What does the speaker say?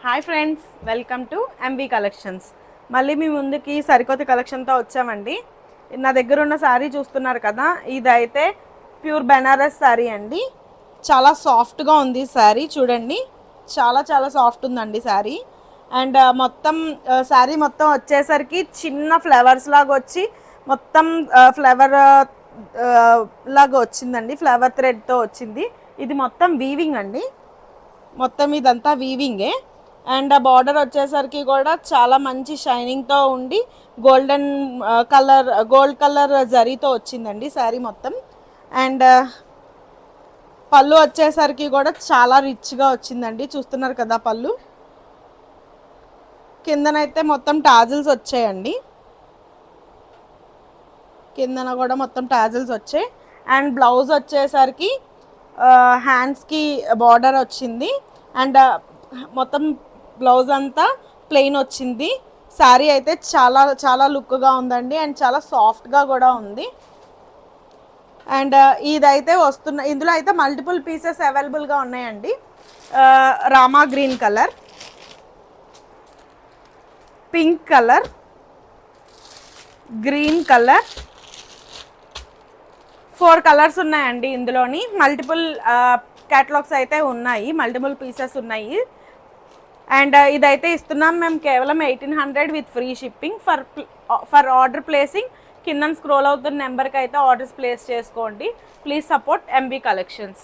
Hi friends, welcome to MV collections. మళ్ళీ మీ ముందుకి సరికొత్త కలెక్షన్తో వచ్చామండి. నా దగ్గర ఉన్న శారీ చూస్తున్నారు కదా, ఇదైతే ప్యూర్ బెనారస్ శారీ అండి. చాలా సాఫ్ట్గా ఉంది శారీ, చూడండి. చాలా చాలా సాఫ్ట్ ఉందండి శారీ. అండ్ మొత్తం శారీ మొత్తం వచ్చేసరికి చిన్న ఫ్లవర్స్ లాగా వచ్చి మొత్తం ఫ్లవర్ లాగా వచ్చిందండి. ఫ్లవర్ థ్రెడ్తో వచ్చింది. ఇది మొత్తం వీవింగ్ అండి. మొత్తం ఇదంతా వీవింగే. అండ్ ఆ బార్డర్ వచ్చేసరికి కూడా చాలా మంచి షైనింగ్తో ఉండి గోల్డ్ కలర్ జరీతో వచ్చిందండి శారీ మొత్తం. అండ్ పళ్ళు వచ్చేసరికి కూడా చాలా రిచ్గా వచ్చిందండి. చూస్తున్నారు కదా పళ్ళు. కిందనైతే మొత్తం టాజిల్స్ వచ్చాయండి. కిందన కూడా మొత్తం టాజిల్స్ వచ్చాయి. అండ్ బ్లౌజ్ వచ్చేసరికి హ్యాండ్స్కి బార్డర్ వచ్చింది. అండ్ మొత్తం బ్లౌజ్ అంతా ప్లెయిన్ వచ్చింది. శారీ అయితే చాలా చాలా లుక్గా ఉందండి. అండ్ చాలా సాఫ్ట్గా కూడా ఉంది. అండ్ ఇదైతే ఇందులో అయితే మల్టిపుల్ పీసెస్ అవైలబుల్గా ఉన్నాయండి. Rama green colour, pink colour, green colour, 4 colours ఉన్నాయండి. ఇందులోని మల్టిపుల్ క్యాటలాగ్స్ అయితే ఉన్నాయి, మల్టిపుల్ పీసెస్ ఉన్నాయి. అండ్ ఇదైతే ఇస్తున్నాం మేము కేవలం 1800 with free shipping. For order placing కింద స్క్రోల్ అవుతున్న నెంబర్కి అయితే ఆర్డర్స్ ప్లేస్ చేసుకోండి. Please support MB collections.